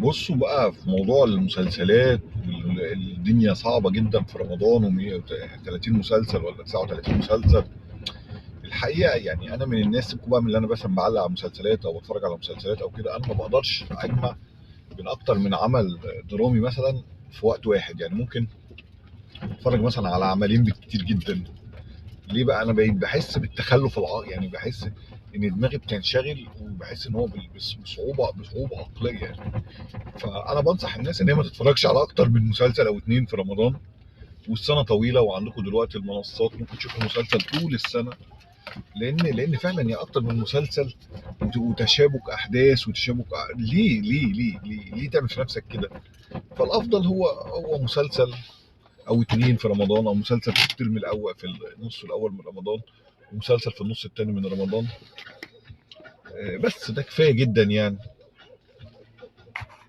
بصوا بقى في موضوع المسلسلات، الدنيا صعبة جدا في رمضان، و130 مسلسل ولا 39 مسلسل. الحقيقة يعني أنا من الناس، سيبكوا بقى من اللي أنا مثلا بعلق على مسلسلات أو بتفرج على مسلسلات أو كده، أنا ما بقدرش أجمع بين أكتر من عمل درامي مثلا في وقت واحد. يعني ممكن أتفرج مثلا على عملين بالكتير جدا. ليه بقى؟ أنا بقيت بحس بالتخلف يعني بحس إن دماغي بتنشغل، وبحس إن هو بصعوبة عقلية يعني. فانا بنصح الناس ان هي ما تتفرجش على اكتر من مسلسل او اتنين في رمضان. والسنه طويله، وعندكم دلوقتي المنصات ممكن تشوفوا مسلسل طول السنه. لان فعلا يا اكتر من مسلسل وتشابك احداث ليه تعمل في نفسك كده؟ فالافضل هو مسلسل او اتنين في رمضان، او مسلسل في الترم الاول في النص الاول من رمضان، ومسلسل في النص التاني من رمضان. بس ده كفايه جدا يعني.